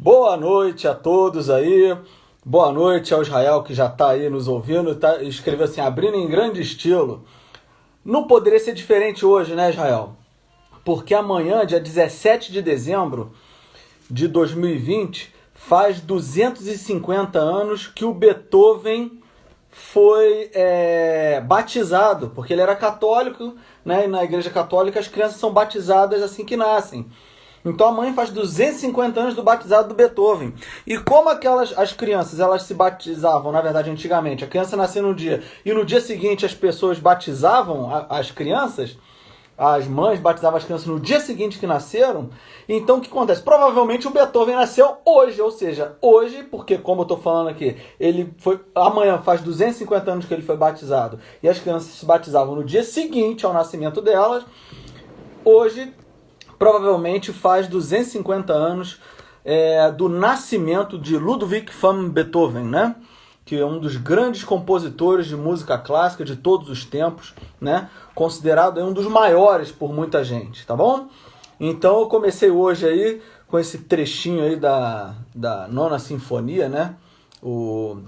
Boa noite a todos aí. Boa noite ao Israel que já está aí nos ouvindo. Escreveu assim, abrindo em grande estilo. Não poderia ser diferente hoje, né, Israel? Porque amanhã, dia 17 de dezembro de 2020, faz 250 anos que o Beethoven foi batizado, porque ele era católico, né? E na igreja católica as crianças são batizadas assim que nascem. Então amanhã faz 250 anos do batizado do Beethoven. E como as crianças, elas se batizavam, na verdade, antigamente, a criança nascia num dia, e no dia seguinte as pessoas batizavam as crianças, as mães batizavam as crianças no dia seguinte que nasceram. Então o que acontece? Provavelmente o Beethoven nasceu hoje, ou seja, hoje, porque como eu estou falando aqui, amanhã faz 250 anos que ele foi batizado, e as crianças se batizavam no dia seguinte ao nascimento delas. Hoje provavelmente faz 250 anos do nascimento de Ludwig van Beethoven, né? Que é um dos grandes compositores de música clássica de todos os tempos, né? Considerado um dos maiores por muita gente, tá bom? Então eu comecei hoje aí com esse trechinho aí da Nona Sinfonia, né? O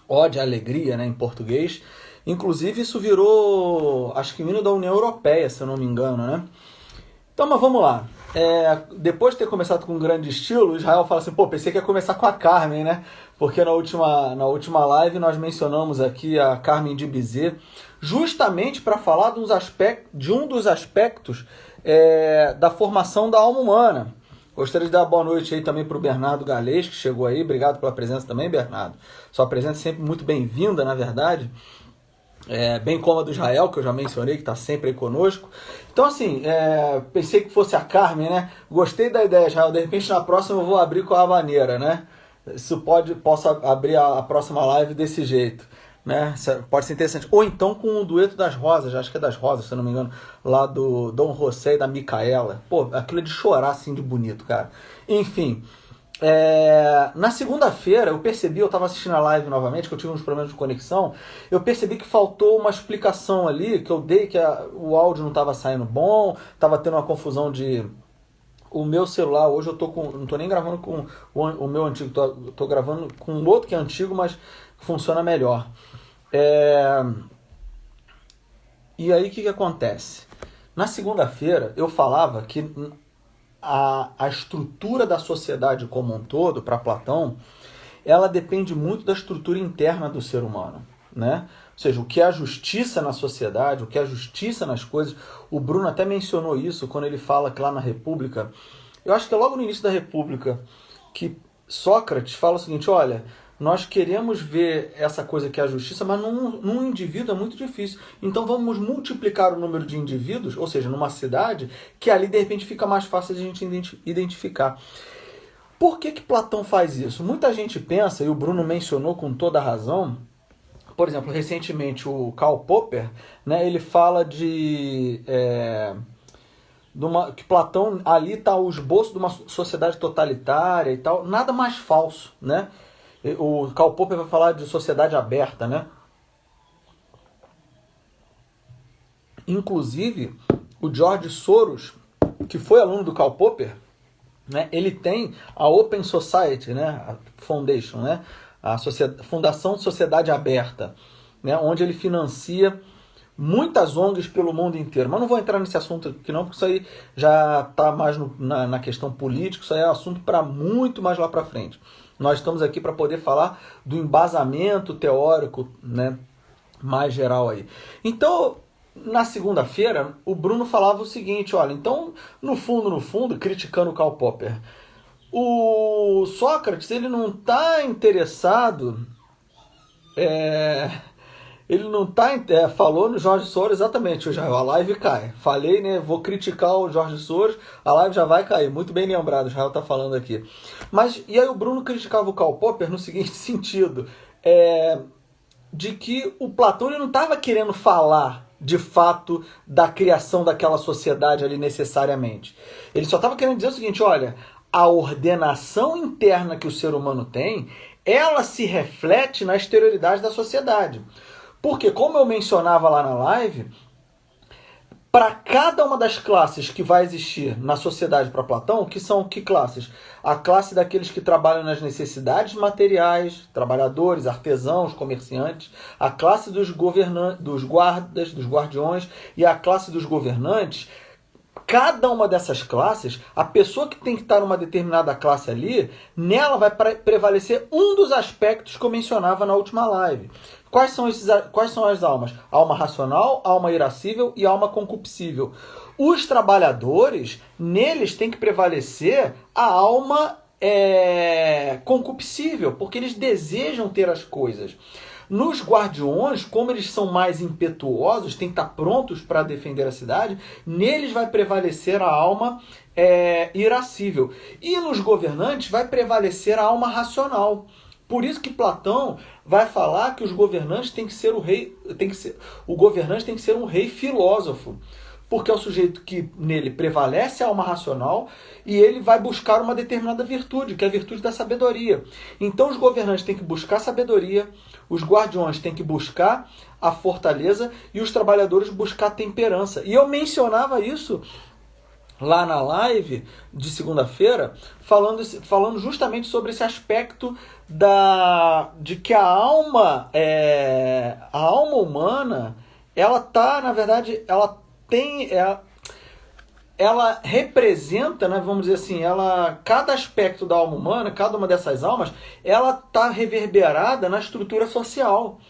Ode à Alegria, né, em português. Inclusive isso virou, acho que hino da União Europeia, se eu não me engano, né? Então, mas vamos lá. Depois de ter começado com um grande estilo, o Israel fala assim, pensei que ia começar com a Carmen, né? Porque na última live nós mencionamos aqui a Carmen de Bizet, justamente para falar de um dos aspectos da formação da alma humana. Gostaria de dar boa noite aí também para o Bernardo Galês, que chegou aí. Obrigado pela presença também, Bernardo. Sua presença é sempre muito bem-vinda, na verdade. Bem como a do Israel, que eu já mencionei, que está sempre aí conosco. Então, assim, pensei que fosse a Carmen, né? Gostei da ideia, Israel. De repente, na próxima eu vou abrir com a Havaneira, né? Posso abrir a próxima live desse jeito, né? Pode ser interessante. Ou então com o dueto das Rosas, acho que é das Rosas, se eu não me engano, lá do Dom José e da Micaela. Aquilo é de chorar, assim, de bonito, cara. Enfim... na segunda-feira eu estava assistindo a live novamente, que eu tive uns problemas de conexão, eu percebi que faltou uma explicação ali, que eu dei que o áudio não estava saindo bom, estava tendo uma confusão de... O meu celular, hoje eu não estou nem gravando com o meu antigo, estou gravando com um outro que é antigo, mas funciona melhor. E aí o que acontece? Na segunda-feira eu falava que a estrutura da sociedade como um todo, para Platão, ela depende muito da estrutura interna do ser humano, né? Ou seja, o que é a justiça na sociedade, o que é a justiça nas coisas. O Bruno até mencionou isso quando ele fala que lá na República, eu acho que é logo no início da República, que Sócrates fala o seguinte, olha, nós queremos ver essa coisa que é a justiça, mas num indivíduo é muito difícil. Então vamos multiplicar o número de indivíduos, ou seja, numa cidade, que ali de repente fica mais fácil de a gente identificar. Por que Platão faz isso? Muita gente pensa, e o Bruno mencionou com toda a razão, por exemplo, recentemente o Karl Popper, né, ele fala que Platão ali está o esboço de uma sociedade totalitária e tal, nada mais falso, né? O Karl Popper vai falar de sociedade aberta, né? Inclusive, o George Soros, que foi aluno do Karl Popper, né, ele tem a Open Society, né, a Foundation, né, a Fundação Sociedade Aberta, né, onde ele financia muitas ONGs pelo mundo inteiro. Mas não vou entrar nesse assunto aqui não, porque isso aí já está mais na questão política, isso aí é assunto para muito mais lá para frente. Nós estamos aqui para poder falar do embasamento teórico, né, mais geral aí. Então, na segunda-feira, o Bruno falava o seguinte, olha, então, no fundo, criticando o Karl Popper, o Sócrates, ele não está interessado... Ele não está... falou no Jorge Soros exatamente, a live cai. Falei, né? Vou criticar o Jorge Soros, a live já vai cair. Muito bem lembrado, o Israel está falando aqui. Mas, e aí o Bruno criticava o Karl Popper no seguinte sentido, de que o Platão ele não estava querendo falar, de fato, da criação daquela sociedade ali necessariamente. Ele só estava querendo dizer o seguinte, olha, a ordenação interna que o ser humano tem, ela se reflete na exterioridade da sociedade. Porque, como eu mencionava lá na live, Para cada uma das classes que vai existir na sociedade para Platão, que são que classes? A classe daqueles que trabalham nas necessidades materiais, trabalhadores, artesãos, comerciantes, a classe dos governantes, dos guardas, dos guardiões e a classe dos governantes. Cada uma dessas classes, a pessoa que tem que estar numa determinada classe ali, nela vai prevalecer um dos aspectos que eu mencionava na última live. Quais são as almas? Alma racional, alma irascível e alma concupiscível. Os trabalhadores, neles tem que prevalecer a alma concupiscível, porque eles desejam ter as coisas. Nos guardiões, como eles são mais impetuosos, têm que estar prontos para defender a cidade, neles vai prevalecer a alma irascível. E nos governantes vai prevalecer a alma racional. Por isso que Platão vai falar que os governantes têm que ser o governante tem que ser um rei filósofo. Porque é o sujeito que nele prevalece a alma racional e ele vai buscar uma determinada virtude, que é a virtude da sabedoria. Então os governantes têm que buscar sabedoria, os guardiões têm que buscar a fortaleza e os trabalhadores buscar a temperança. E eu mencionava isso lá na live de segunda-feira, falando justamente sobre esse aspecto de que a alma humana, ela tá, na verdade, ela representa, né, vamos dizer assim, cada aspecto da alma humana, cada uma dessas almas, ela está reverberada na estrutura social,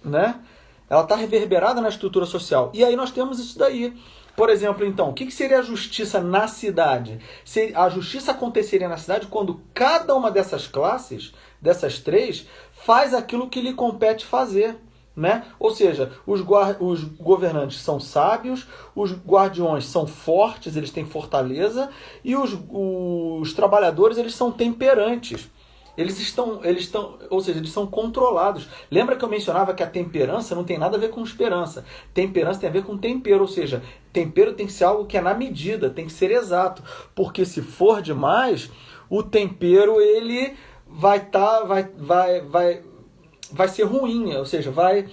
né? Ela está reverberada na estrutura social. E aí nós temos isso daí. Por exemplo, então, o que seria a justiça na cidade? A justiça aconteceria na cidade quando cada uma dessas classes, dessas três, faz aquilo que lhe compete fazer. Né? Ou seja, os governantes são sábios, os guardiões são fortes, eles têm fortaleza, e os trabalhadores eles são temperantes. Ou seja, eles são controlados. Lembra que eu mencionava que a temperança não tem nada a ver com esperança. Temperança tem a ver com tempero, ou seja, tempero tem que ser algo que é na medida, tem que ser exato, porque se for demais, o tempero ele vai ser ruim, ou seja, vai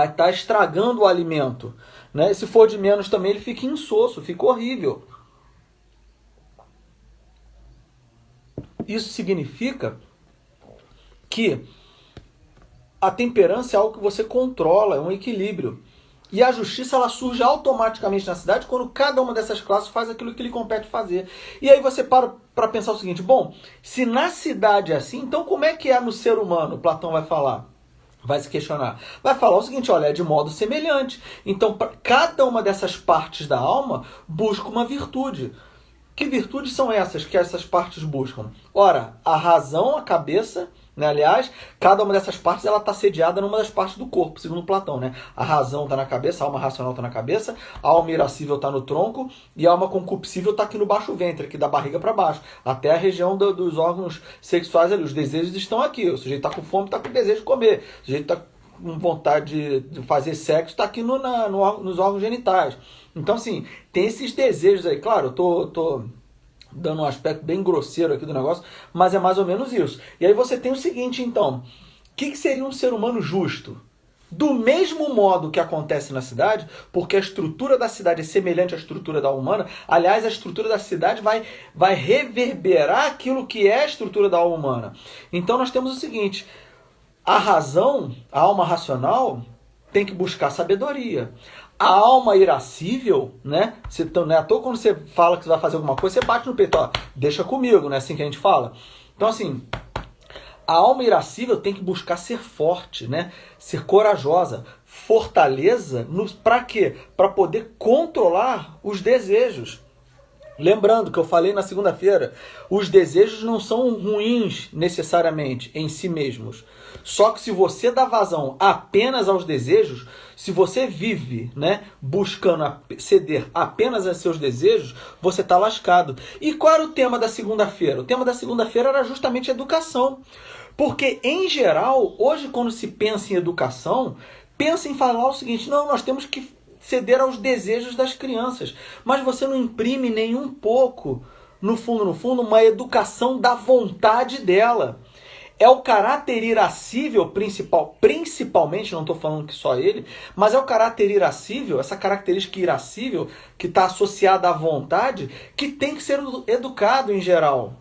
estar estragando o alimento, né? Se for de menos também, ele fica insosso, fica horrível. Isso significa que a temperança é algo que você controla, é um equilíbrio. E a justiça ela surge automaticamente na cidade quando cada uma dessas classes faz aquilo que lhe compete fazer. E aí você para pensar o seguinte, bom, se na cidade é assim, então como é que é no ser humano? Platão vai falar, vai se questionar. Vai falar o seguinte, olha, é de modo semelhante. Então cada uma dessas partes da alma busca uma virtude. Que virtudes são essas que essas partes buscam? Ora, a razão, a cabeça, né? Aliás, cada uma dessas partes ela está sediada numa das partes do corpo, segundo Platão. Né? A razão está na cabeça, a alma racional está na cabeça, a alma irascível está no tronco e a alma concupiscível está aqui no baixo ventre, aqui da barriga para baixo, até a região dos órgãos sexuais ali. Os desejos estão aqui, o sujeito está com fome, está com desejo de comer, o sujeito está com vontade de fazer sexo, está aqui nos órgãos genitais. Então, assim, tem esses desejos aí. Claro, eu tô dando um aspecto bem grosseiro aqui do negócio, mas é mais ou menos isso. E aí você tem o seguinte, então, o que seria um ser humano justo? Do mesmo modo que acontece na cidade, porque a estrutura da cidade é semelhante à estrutura da alma humana, aliás, a estrutura da cidade vai reverberar aquilo que é a estrutura da alma humana. Então nós temos o seguinte, a razão, a alma racional, tem que buscar sabedoria. A alma irascível, né? Não é à toa quando você fala que você vai fazer alguma coisa, você bate no peito, ó, deixa comigo, né? Assim que a gente fala. Então, assim, a alma irascível tem que buscar ser forte, né? Ser corajosa. Fortaleza, para quê? Para poder controlar os desejos. Lembrando que eu falei na segunda-feira, os desejos não são ruins necessariamente em si mesmos. Só que se você dá vazão apenas aos desejos, se você vive, né, buscando ceder apenas a seus desejos, você está lascado. E qual era o tema da segunda-feira? O tema da segunda-feira era justamente educação. Porque, em geral, hoje quando se pensa em educação, pensa em falar o seguinte, não, nós temos que ceder aos desejos das crianças. Mas você não imprime nem um pouco, no fundo, uma educação da vontade dela. É o caráter irascível principalmente, não estou falando que só ele, mas é o caráter irascível, essa característica irascível que está associada à vontade, que tem que ser educado em geral.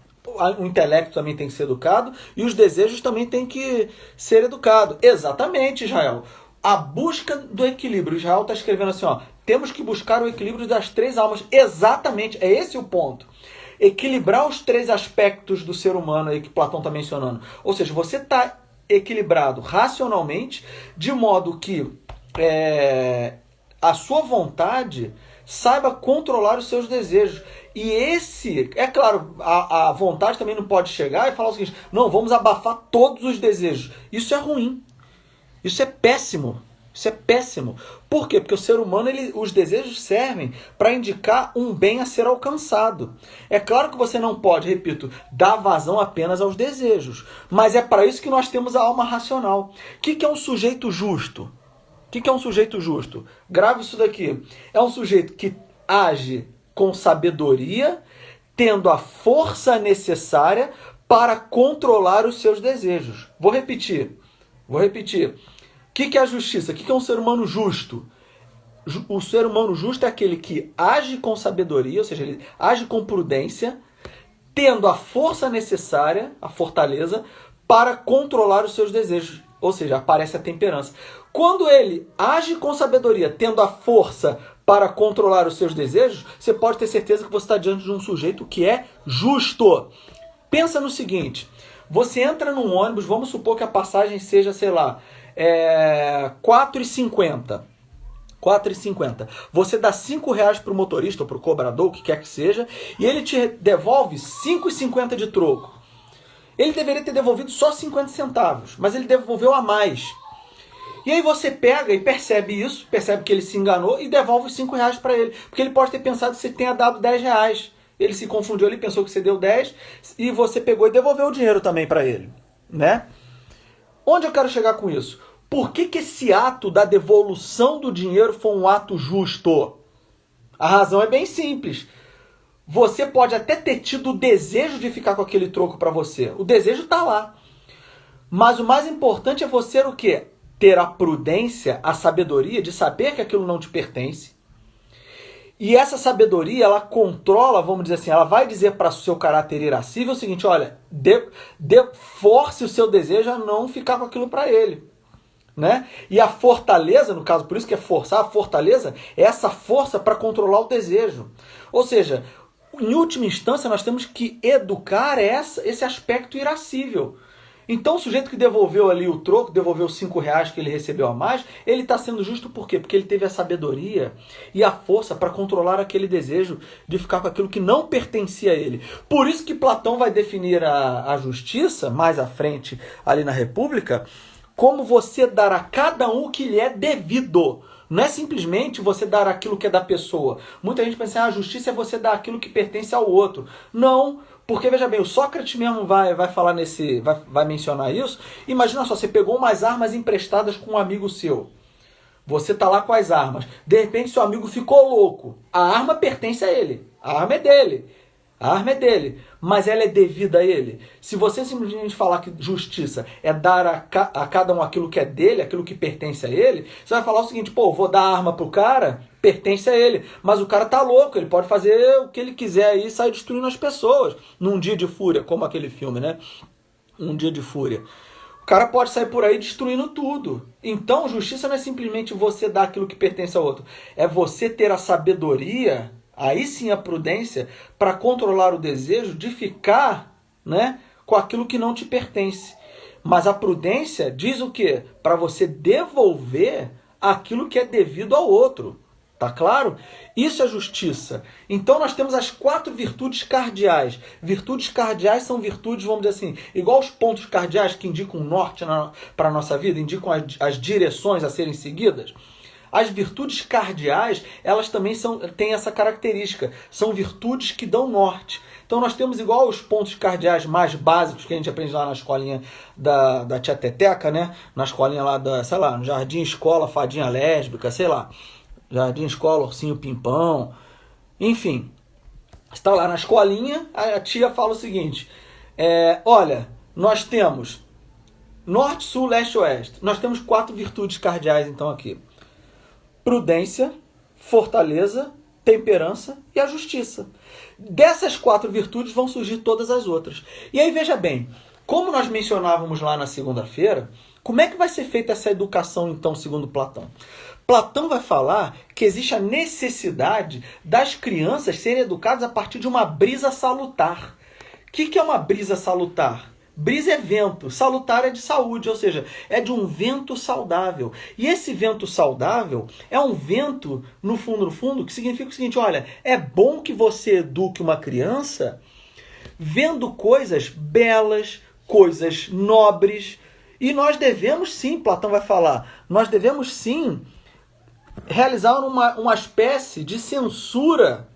O intelecto também tem que ser educado e os desejos também têm que ser educados. Exatamente, Israel. A busca do equilíbrio. Israel está escrevendo assim, ó, temos que buscar o equilíbrio das três almas. Exatamente, é esse o ponto. Equilibrar os três aspectos do ser humano aí que Platão está mencionando. Ou seja, você está equilibrado racionalmente, de modo que a sua vontade saiba controlar os seus desejos. E é claro, a vontade também não pode chegar e falar o seguinte, não, vamos abafar todos os desejos. Isso é ruim. Isso é péssimo. Isso é péssimo. Por quê? Porque o ser humano, os desejos servem para indicar um bem a ser alcançado. É claro que você não pode, repito, dar vazão apenas aos desejos. Mas é para isso que nós temos a alma racional. O que é um sujeito justo? O que é um sujeito justo? Grave isso daqui. É um sujeito que age com sabedoria, tendo a força necessária para controlar os seus desejos. Vou repetir. O que é a justiça? O que é um ser humano justo? O ser humano justo é aquele que age com sabedoria, ou seja, ele age com prudência, tendo a força necessária, a fortaleza, para controlar os seus desejos. Ou seja, aparece a temperança. Quando ele age com sabedoria, tendo a força para controlar os seus desejos, você pode ter certeza que você está diante de um sujeito que é justo. Pensa no seguinte, você entra num ônibus, vamos supor que a passagem seja, sei lá, R$4,50. Você dá R$5 para o motorista ou para o cobrador, o que quer que seja, e ele te devolve R$5,50 de troco. Ele deveria ter devolvido só 50 centavos, mas ele devolveu a mais. E aí você pega e percebe isso, percebe que ele se enganou e devolve os R$5 para ele. Porque ele pode ter pensado que você tenha dado R$10. Ele se confundiu, ele pensou que você deu 10 e você pegou e devolveu o dinheiro também para ele, né? Onde eu quero chegar com isso? Por que esse ato da devolução do dinheiro foi um ato justo? A razão é bem simples. Você pode até ter tido o desejo de ficar com aquele troco para você. O desejo está lá. Mas o mais importante é você o quê? Ter a prudência, a sabedoria de saber que aquilo não te pertence. E essa sabedoria, ela controla, vamos dizer assim, ela vai dizer para o seu caráter irascível o seguinte, olha, force o seu desejo a não ficar com aquilo para ele. Né? E a fortaleza, no caso, por isso que é forçar, a fortaleza é essa força para controlar o desejo. Ou seja, em última instância, nós temos que educar esse aspecto irascível. Então o sujeito que devolveu ali o troco, devolveu os R$5 que ele recebeu a mais, ele está sendo justo por quê? Porque ele teve a sabedoria e a força para controlar aquele desejo de ficar com aquilo que não pertencia a ele. Por isso que Platão vai definir a justiça, mais à frente ali na República, como você dar a cada um o que lhe é devido. Não é simplesmente você dar aquilo que é da pessoa. Muita gente pensa, a justiça é você dar aquilo que pertence ao outro. Não, porque veja bem, o Sócrates mesmo vai falar vai mencionar isso. Imagina só, você pegou umas armas emprestadas com um amigo seu. Você tá lá com as armas. De repente seu amigo ficou louco. A arma pertence a ele. A arma é dele. A arma é dele, mas ela é devida a ele. Se você simplesmente falar que justiça é dar a cada um aquilo que é dele, aquilo que pertence a ele, você vai falar o seguinte, pô, vou dar a arma pro cara, pertence a ele, mas o cara tá louco, ele pode fazer o que ele quiser aí e sair destruindo as pessoas num dia de fúria, como aquele filme, né? Um dia de fúria. O cara pode sair por aí destruindo tudo. Então, justiça não é simplesmente você dar aquilo que pertence ao outro, é você ter a sabedoria, aí sim a prudência, para controlar o desejo de ficar, né, com aquilo que não te pertence. Mas a prudência diz o quê? Para você devolver aquilo que é devido ao outro. Tá claro? Isso é justiça. Então nós temos as 4 virtudes cardeais. Virtudes cardeais são virtudes, vamos dizer assim, igual os pontos cardeais que indicam o norte para a nossa vida, indicam as direções a serem seguidas. As virtudes cardeais, elas também têm essa característica. São virtudes que dão norte. Então nós temos igual os pontos cardeais mais básicos que a gente aprende lá na escolinha da tia Teteca, né? Na escolinha lá sei lá, no jardim escola, fadinha lésbica, sei lá. Jardim escola, ursinho pimpão. Enfim, está lá na escolinha, a tia fala o seguinte, olha, nós temos norte, sul, leste, oeste. Nós temos 4 virtudes cardeais, então, aqui. Prudência, fortaleza, temperança e a justiça. Dessas 4 virtudes vão surgir todas as outras. E aí, veja bem, como nós mencionávamos lá na segunda-feira, como é que vai ser feita essa educação, então, segundo Platão? Platão vai falar que existe a necessidade das crianças serem educadas a partir de uma brisa salutar. O que é uma brisa salutar? Brisa é vento, salutar é de saúde, ou seja, é de um vento saudável. E esse vento saudável é um vento, no fundo, que significa o seguinte, olha, é bom que você eduque uma criança vendo coisas belas, coisas nobres, e nós devemos sim, Platão vai falar, nós devemos sim realizar uma espécie de censura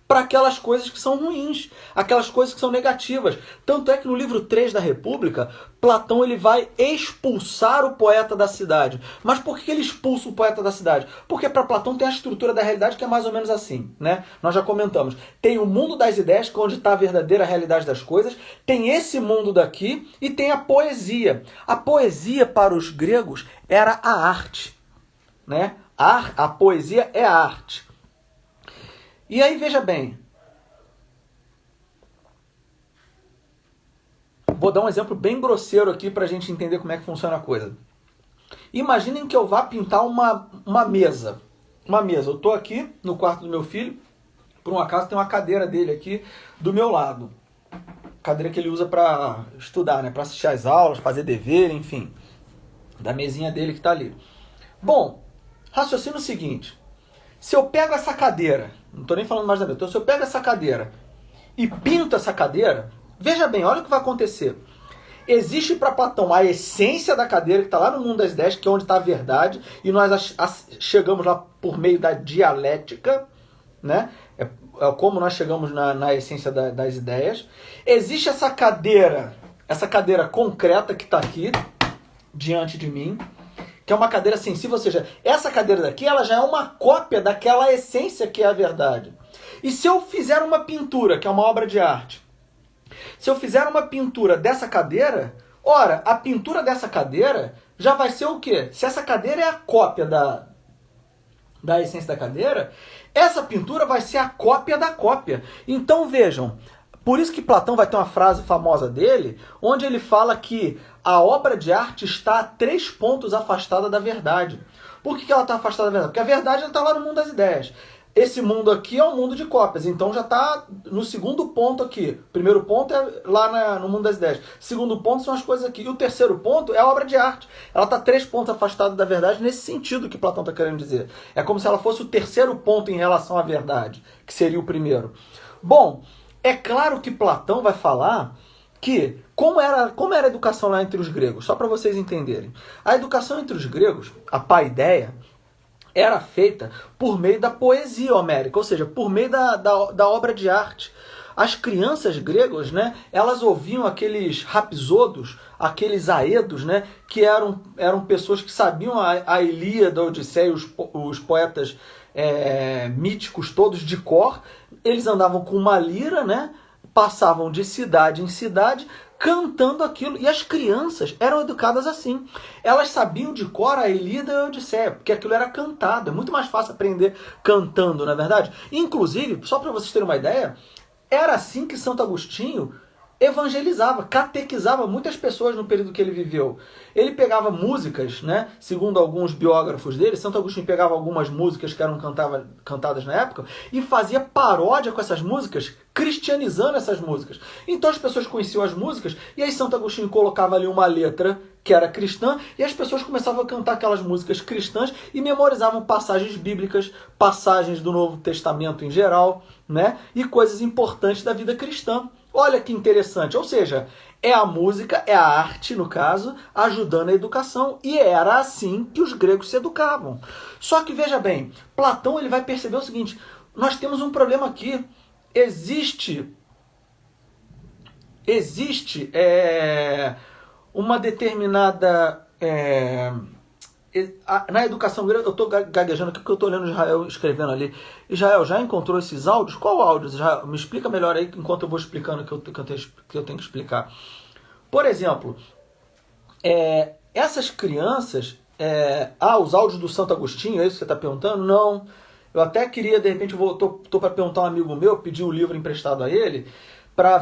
para aquelas coisas que são ruins, aquelas coisas que são negativas. Tanto é que no livro 3 da República, Platão ele vai expulsar o poeta da cidade. Mas por que ele expulsa o poeta da cidade? Porque para Platão tem a estrutura da realidade que é mais ou menos assim, né? Nós já comentamos. Tem o mundo das ideias, que é onde está a verdadeira realidade das coisas. Tem esse mundo daqui e tem a poesia. A poesia para os gregos era a arte, né? A poesia é a arte. E aí, veja bem, vou dar um exemplo bem grosseiro aqui para a gente entender como é que funciona a coisa. Imaginem que eu vá pintar uma mesa. Uma mesa. Eu estou aqui no quarto do meu filho, por um acaso tem uma cadeira dele aqui do meu lado. Cadeira que ele usa para estudar, né? Para assistir às aulas, fazer dever, enfim. Da mesinha dele que está ali. Bom, raciocínio o seguinte. Se eu pego essa cadeira, não estou nem falando mais da mesa, então se eu pego essa cadeira e pinto essa cadeira, veja bem, olha o que vai acontecer. Existe para Platão a essência da cadeira, que está lá no mundo das ideias, que é onde está a verdade, e nós chegamos lá por meio da dialética, né? É como nós chegamos na essência das ideias. Existe essa cadeira concreta que está aqui, diante de mim, que é uma cadeira sensível, ou seja, essa cadeira daqui ela já é uma cópia daquela essência que é a verdade. E se eu fizer uma pintura, que é uma obra de arte, se eu fizer uma pintura dessa cadeira, ora, a pintura dessa cadeira já vai ser o quê? Se essa cadeira é a cópia da essência da cadeira, essa pintura vai ser a cópia da cópia. Então vejam, por isso que Platão vai ter uma frase famosa dele, onde ele fala que a obra de arte está a 3 pontos afastada da verdade. Por que ela está afastada da verdade? Porque a verdade está lá no mundo das ideias. Esse mundo aqui é um mundo de cópias, então já está no segundo ponto aqui. O primeiro ponto é lá no mundo das ideias. O segundo ponto são as coisas aqui. E o terceiro ponto é a obra de arte. Ela está 3 pontos afastada da verdade nesse sentido que Platão está querendo dizer. É como se ela fosse o terceiro ponto em relação à verdade, que seria o primeiro. Bom, é claro que Platão vai falar que, como era a educação lá entre os gregos, só para vocês entenderem. A educação entre os gregos, a paideia, era feita por meio da poesia homérica, ou seja, por meio da obra de arte. As crianças gregas, né, elas ouviam aqueles rapsodos, aqueles aedos, né, que eram pessoas que sabiam a Ilíada, a Odisseia, os poetas míticos todos de cor. Eles andavam com uma lira, né, passavam de cidade em cidade, cantando aquilo. E as crianças eram educadas assim. Elas sabiam de cor a Ilíada e a Odisseia, porque aquilo era cantado. É muito mais fácil aprender cantando, na verdade. Inclusive, só para vocês terem uma ideia, era assim que Santo Agostinho evangelizava, catequizava muitas pessoas no período que ele viveu. Ele pegava músicas, né? Segundo alguns biógrafos dele, Santo Agostinho pegava algumas músicas que eram cantadas na época e fazia paródia com essas músicas, cristianizando essas músicas. Então as pessoas conheciam as músicas e aí Santo Agostinho colocava ali uma letra que era cristã e as pessoas começavam a cantar aquelas músicas cristãs e memorizavam passagens bíblicas, passagens do Novo Testamento em geral, né? E coisas importantes da vida cristã. Olha que interessante, ou seja, é a música, é a arte, no caso, ajudando a educação. E era assim que os gregos se educavam. Só que, veja bem, Platão ele vai perceber o seguinte, nós temos um problema aqui. Existe uma determinada... na educação grega, eu estou gaguejando aqui porque eu estou lendo Israel escrevendo ali. Israel, já encontrou esses áudios? Qual áudio? Israel, me explica melhor aí enquanto eu vou explicando o que eu tenho que explicar. Por exemplo, essas crianças... os áudios do Santo Agostinho, é isso que você está perguntando? Não. Eu até queria, de repente, tô para perguntar a um amigo meu, pedir o livro emprestado a ele, para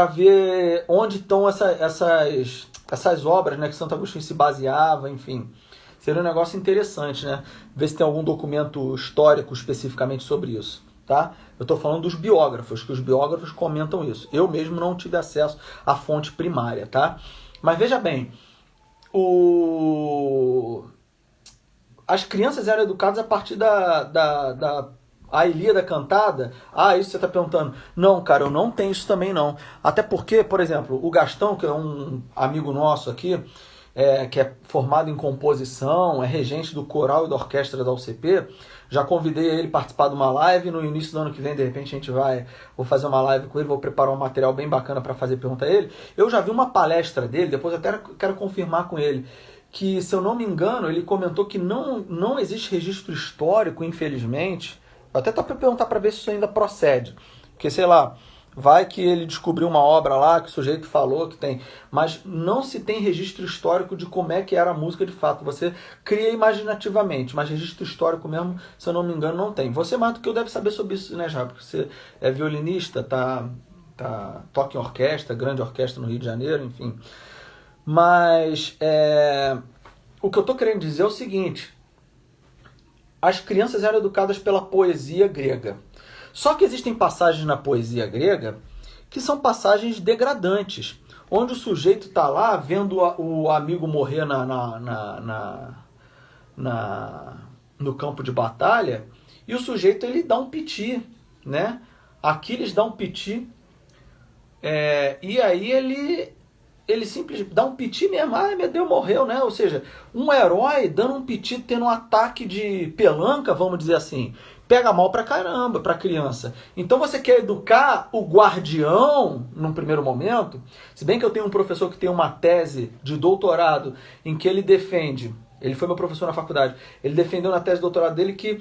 ver onde estão essas obras, né, que Santo Agostinho se baseava, enfim. Seria um negócio interessante, né? Ver se tem algum documento histórico especificamente sobre isso, tá? Eu estou falando dos biógrafos, que os biógrafos comentam isso. Eu mesmo não tive acesso à fonte primária, tá? Mas veja bem, as crianças eram educadas a partir a Ilíada cantada. Isso você está perguntando. Não, cara, eu não tenho isso também não. Até porque, por exemplo, o Gastão, que é um amigo nosso aqui, que é formado em composição, é regente do coral e da orquestra da UCP, já convidei ele a participar de uma live. No início do ano que vem, de repente, vou fazer uma live com ele, vou preparar um material bem bacana para fazer pergunta a ele. Eu já vi uma palestra dele, depois eu até quero confirmar com ele, que, se eu não me engano, ele comentou que não existe registro histórico, infelizmente. Eu até estou para perguntar para ver se isso ainda procede. Porque, sei lá, vai que ele descobriu uma obra lá que o sujeito falou que tem. Mas não se tem registro histórico de como é que era a música de fato. Você cria imaginativamente, mas registro histórico mesmo, se eu não me engano, não tem. Você mais do que eu deve saber sobre isso, né, já? Porque você é violinista, toca em orquestra, grande orquestra no Rio de Janeiro, enfim. Mas o que eu estou querendo dizer é o seguinte: as crianças eram educadas pela poesia grega. Só que existem passagens na poesia grega que são passagens degradantes, onde o sujeito está lá vendo o amigo morrer no campo de batalha, e o sujeito ele dá um piti, né? Aquiles dá um piti, e aí ele simplesmente dá um piti mesmo. Meu Deus, morreu, né? Ou seja, um herói dando um piti, tendo um ataque de pelanca, vamos dizer assim, pega mal pra caramba pra criança. Então você quer educar o guardião num primeiro momento, se bem que eu tenho um professor que tem uma tese de doutorado em que ele defende, ele foi meu professor na faculdade, ele defendeu na tese de doutorado dele que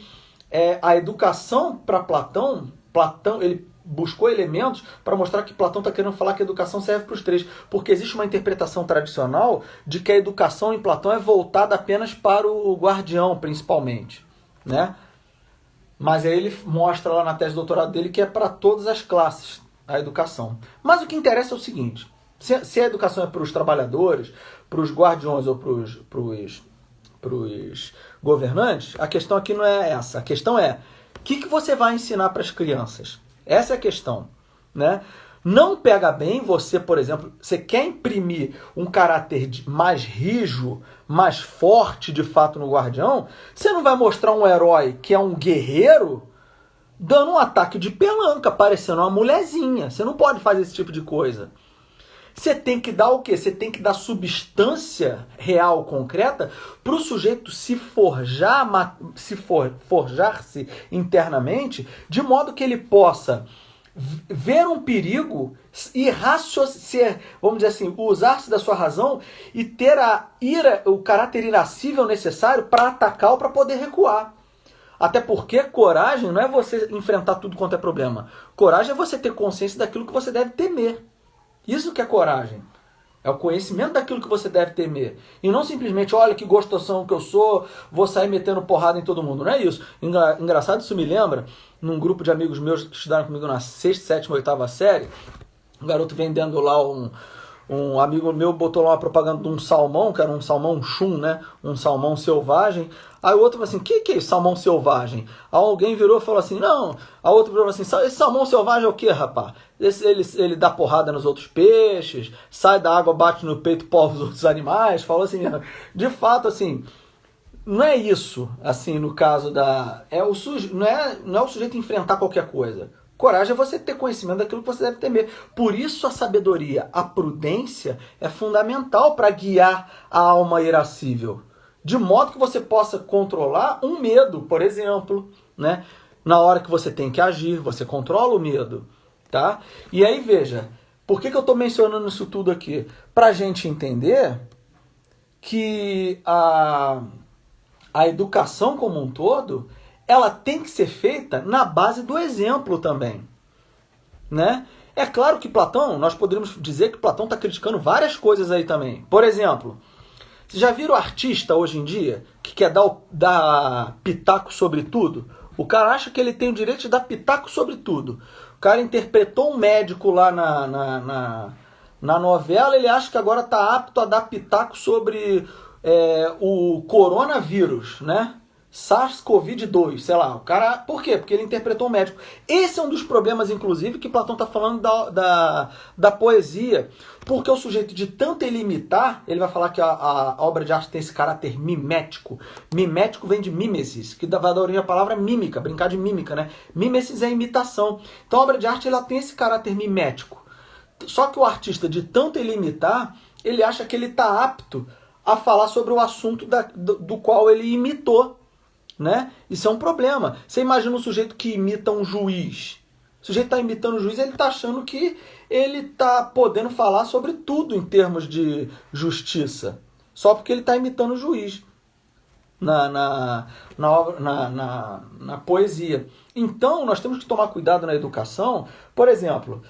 a educação para Platão, ele buscou elementos para mostrar que Platão está querendo falar que a educação serve para os três, porque existe uma interpretação tradicional de que a educação em Platão é voltada apenas para o guardião, principalmente, né? Mas aí ele mostra lá na tese de doutorado dele que é para todas as classes a educação. Mas o que interessa é o seguinte: se a educação é para os trabalhadores, para os guardiões ou para os governantes, a questão aqui não é essa. A questão é: o que você vai ensinar para as crianças? Essa é a questão, né? Não pega bem você, por exemplo, você quer imprimir um caráter mais rijo, mais forte de fato no guardião, você não vai mostrar um herói que é um guerreiro dando um ataque de pelanca, parecendo uma mulherzinha. Você não pode fazer esse tipo de coisa. Você tem que dar o quê? Você tem que dar substância real, concreta, para o sujeito se forjar-se internamente, de modo que ele possa ver um perigo e vamos dizer assim, usar-se da sua razão e ter o caráter irascível necessário para atacar ou para poder recuar. Até porque coragem não é você enfrentar tudo quanto é problema. Coragem é você ter consciência daquilo que você deve temer. Isso que é coragem. É o conhecimento daquilo que você deve temer. E não simplesmente, olha que gostosão que eu sou, vou sair metendo porrada em todo mundo. Não é isso. Engraçado, isso me lembra, num grupo de amigos meus que estudaram comigo na 6ª, 7ª, 8ª série, um garoto vendendo lá um amigo meu botou lá uma propaganda de um salmão, que era um salmão chum, né? Um salmão selvagem. Aí o outro falou assim: que é isso, salmão selvagem? Aí alguém virou e falou assim: não. A outra virou assim: esse salmão selvagem é o que, rapaz? Ele dá porrada nos outros peixes, sai da água, bate no peito, porra os outros animais. Falou assim, de fato, assim, não é isso, assim, no caso não é o sujeito enfrentar qualquer coisa. Coragem é você ter conhecimento daquilo que você deve temer. Por isso a sabedoria, a prudência é fundamental para guiar a alma irascível. De modo que você possa controlar um medo, por exemplo, né? Na hora que você tem que agir, você controla o medo, tá? E aí veja, por que eu estou mencionando isso tudo aqui? Para a gente entender que a educação como um todo, ela tem que ser feita na base do exemplo também, né? É claro que Platão, nós poderíamos dizer que Platão está criticando várias coisas aí também. Por exemplo, vocês já viram artista hoje em dia que quer dar pitaco sobre tudo? O cara acha que ele tem o direito de dar pitaco sobre tudo. O cara interpretou um médico lá na novela, ele acha que agora está apto a dar pitaco sobre o coronavírus, né? SARS-CoV-2, sei lá. O cara, por quê? Porque ele interpretou um médico. Esse é um dos problemas, inclusive, que Platão está falando da poesia. Porque o sujeito, de tanto ele imitar, ele vai falar que a obra de arte tem esse caráter mimético. Mimético vem de mimesis, que vai dar origem à palavra mímica, brincar de mímica, né? Mimesis é imitação. Então a obra de arte ela tem esse caráter mimético. Só que o artista, de tanto ele imitar, ele acha que ele está apto a falar sobre o assunto do qual ele imitou. Né? Isso é um problema. Você imagina um sujeito que imita um juiz. O sujeito está imitando o juiz, ele está achando que ele está podendo falar sobre tudo em termos de justiça. Só porque ele está imitando o juiz na poesia. Então, nós temos que tomar cuidado na educação. Por exemplo,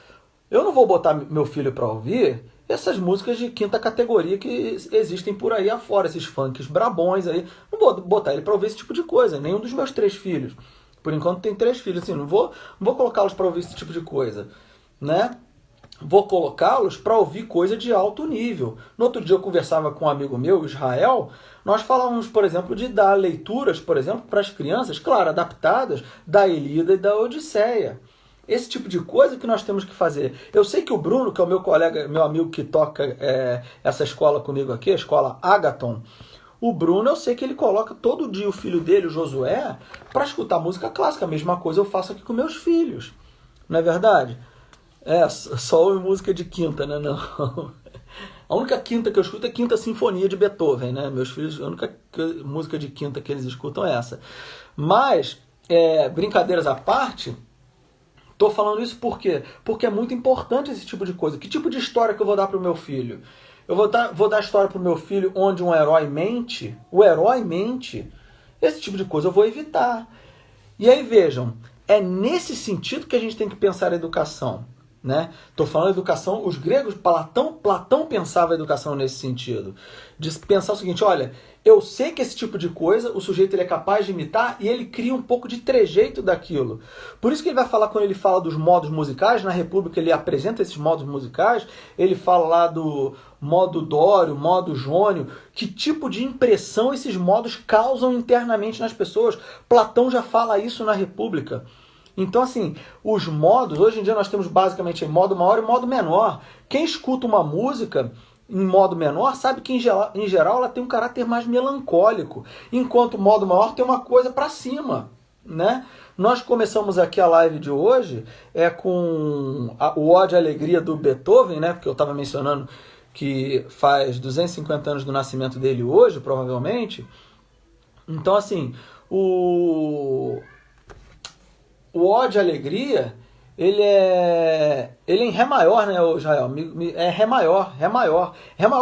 eu não vou botar meu filho para ouvir essas músicas de quinta categoria que existem por aí afora, esses funks brabões aí. Não vou botar ele para ouvir esse tipo de coisa, nenhum dos meus 3 filhos. Por enquanto tem 3 filhos, assim, não vou colocá-los para ouvir esse tipo de coisa, né? Vou colocá-los para ouvir coisa de alto nível. No outro dia eu conversava com um amigo meu, Israel, nós falávamos, por exemplo, de dar leituras, por exemplo, para as crianças, claro, adaptadas da Ilíada e da Odisseia. Esse tipo de coisa que nós temos que fazer. Eu sei que o Bruno, que é o meu colega, meu amigo que toca essa escola comigo aqui, a escola Agaton, o Bruno, eu sei que ele coloca todo dia o filho dele, o Josué, para escutar música clássica. A mesma coisa eu faço aqui com meus filhos. Não é verdade? Só música de quinta, né? Não. A única quinta que eu escuto é Quinta Sinfonia de Beethoven, né? Meus filhos, a única música de quinta que eles escutam é essa. Mas, brincadeiras à parte, tô falando isso por quê? Porque é muito importante esse tipo de coisa. Que tipo de história que eu vou dar para o meu filho? Eu vou dar história para o meu filho onde um herói mente? O herói mente? Esse tipo de coisa eu vou evitar. E aí vejam, é nesse sentido que a gente tem que pensar a educação. Né? Estou falando de educação, os gregos, Platão pensava a educação nesse sentido. De pensar o seguinte, olha, eu sei que esse tipo de coisa o sujeito ele é capaz de imitar e ele cria um pouco de trejeito daquilo. Por isso que ele vai falar, quando ele fala dos modos musicais, na República ele apresenta esses modos musicais, ele fala lá do modo Dório, modo Jônio, que tipo de impressão esses modos causam internamente nas pessoas. Platão já fala isso na República. Então, assim, os modos, hoje em dia nós temos basicamente modo maior e modo menor. Quem escuta uma música em modo menor sabe que, em geral, ela tem um caráter mais melancólico, enquanto o modo maior tem uma coisa para cima, né? Nós começamos aqui a live de hoje com o Ode à Alegria do Beethoven, né? Porque eu estava mencionando que faz 250 anos do nascimento dele hoje, provavelmente. Então, assim, o Ode à Alegria, ele é em Ré maior, né, Israel? É Ré maior,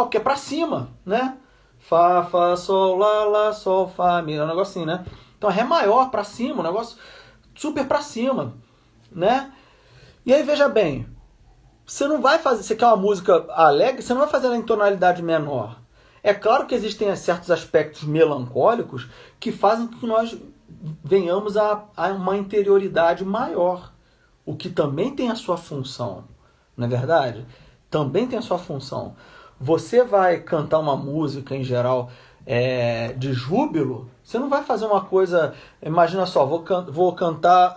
porque é pra cima, né? Fá, Fá, Sol, Lá, Sol, Fá, Mi, é um negócio assim, né? Então é Ré maior, pra cima, um negócio super pra cima, né? E aí, veja bem, você quer uma música alegre, você não vai fazer ela em tonalidade menor. É claro que existem certos aspectos melancólicos que fazem com que nós venhamos a uma interioridade maior, o que também tem a sua função, não é verdade? Também tem a sua função. Você vai cantar uma música, em geral, de júbilo, você não vai fazer uma coisa, imagina só, vou cantar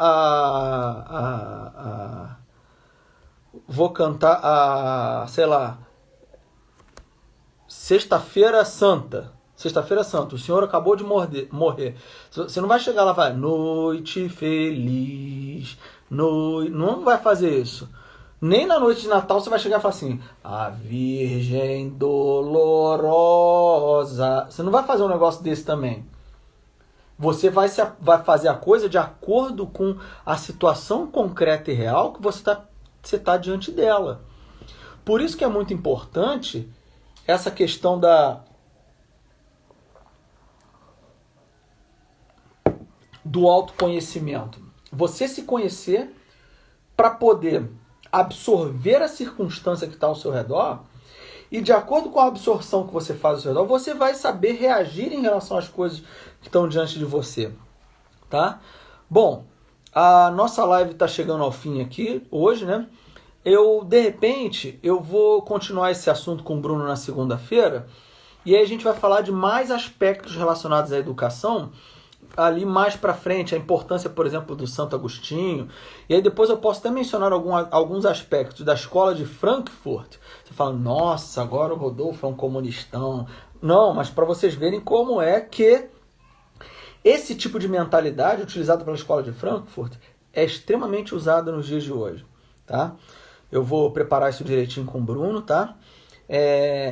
sei lá, Sexta-feira Santa, o senhor acabou de morrer. Você não vai chegar lá e vai, noite feliz, não vai fazer isso. Nem na noite de Natal você vai chegar e falar assim, a Virgem Dolorosa. Você não vai fazer um negócio desse também. Você vai fazer a coisa de acordo com a situação concreta e real que você tá diante dela. Por isso que é muito importante essa questão do autoconhecimento. Você se conhecer para poder absorver a circunstância que está ao seu redor, e de acordo com a absorção que você faz ao seu redor, você vai saber reagir em relação às coisas que estão diante de você, tá? Bom, a nossa live está chegando ao fim aqui, hoje, né? De repente, eu vou continuar esse assunto com o Bruno na segunda-feira, e aí a gente vai falar de mais aspectos relacionados à educação, ali mais para frente, a importância, por exemplo, do Santo Agostinho. E aí depois eu posso até mencionar alguns aspectos da escola de Frankfurt. Você fala, nossa, agora o Rodolfo é um comunistão. Não, mas para vocês verem como é que esse tipo de mentalidade utilizada pela escola de Frankfurt é extremamente usada nos dias de hoje, tá? Eu vou preparar isso direitinho com o Bruno, tá?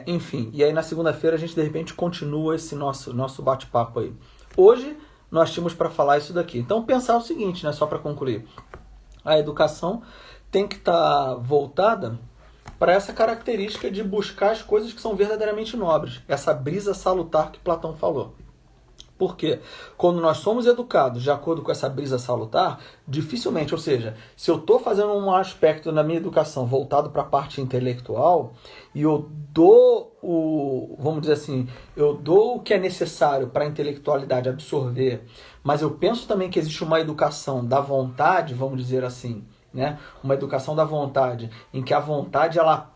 Enfim, e aí na segunda-feira a gente de repente continua esse nosso bate-papo aí. Hoje nós tínhamos para falar isso daqui. Então pensar o seguinte, né, só para concluir. A educação tem que estar voltada para essa característica de buscar as coisas que são verdadeiramente nobres. Essa brisa salutar que Platão falou. Porque quando nós somos educados de acordo com essa brisa salutar, dificilmente, ou seja, se eu estou fazendo um aspecto na minha educação voltado para a parte intelectual e eu dou vamos dizer assim, eu dou o que é necessário para a intelectualidade absorver, mas eu penso também que existe uma educação da vontade, vamos dizer assim, né? Uma educação da vontade, em que a vontade ela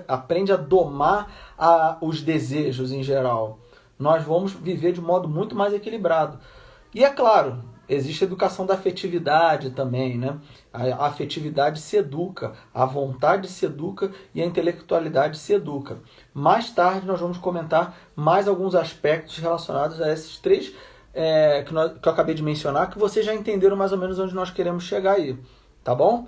aprende a domar os desejos em geral. Nós vamos viver de modo muito mais equilibrado. E é claro, existe a educação da afetividade também, né? A afetividade se educa, a vontade se educa e a intelectualidade se educa. Mais tarde nós vamos comentar mais alguns aspectos relacionados a esses três que eu acabei de mencionar, que vocês já entenderam mais ou menos onde nós queremos chegar aí, tá bom?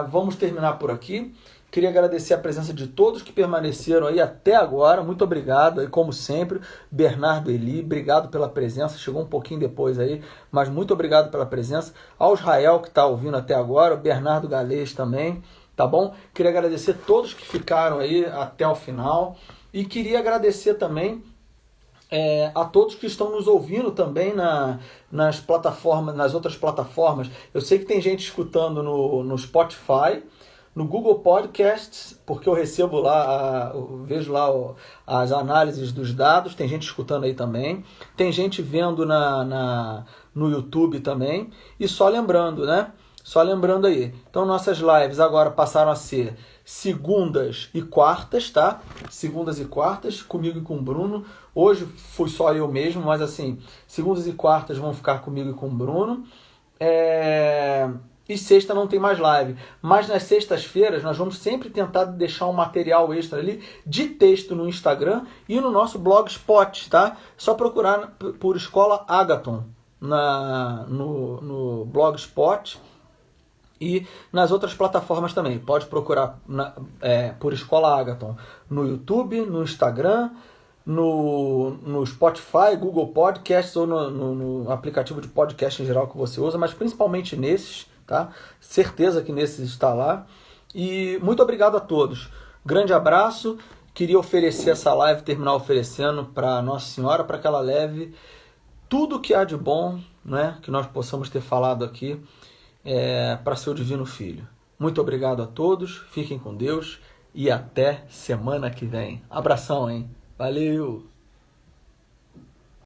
Vamos terminar por aqui. Queria agradecer a presença de todos que permaneceram aí até agora. Muito obrigado. E como sempre, Bernardo Eli, obrigado pela presença. Chegou um pouquinho depois aí, mas muito obrigado pela presença. Ao Israel que está ouvindo até agora, o Bernardo Galês também, tá bom? Queria agradecer a todos que ficaram aí até o final. E queria agradecer também a todos que estão nos ouvindo também nas plataformas, nas outras plataformas. Eu sei que tem gente escutando no Spotify, no Google Podcasts, porque eu recebo lá, eu vejo lá as análises dos dados, tem gente escutando aí também, tem gente vendo no YouTube também, e só lembrando, né? Só lembrando aí, então nossas lives agora passaram a ser segundas e quartas, tá? Segundas e quartas, comigo e com o Bruno. Hoje fui só eu mesmo, mas assim, segundas e quartas vão ficar comigo e com o Bruno. E sexta não tem mais live. Mas nas sextas-feiras nós vamos sempre tentar deixar um material extra ali de texto no Instagram e no nosso Blogspot, tá? Só procurar por Escola Agathon no Blogspot e nas outras plataformas também. Pode procurar por Escola Agathon no YouTube, no Instagram, no Spotify, Google Podcasts ou no aplicativo de podcast em geral que você usa, mas principalmente nesses, tá? Certeza que nesses está lá. E muito obrigado a todos. Grande abraço. Queria oferecer essa live, terminar oferecendo para Nossa Senhora, para que ela leve tudo que há de bom, né, que nós possamos ter falado aqui, para seu Divino Filho. Muito obrigado a todos. Fiquem com Deus e até semana que vem. Abração, hein? Valeu!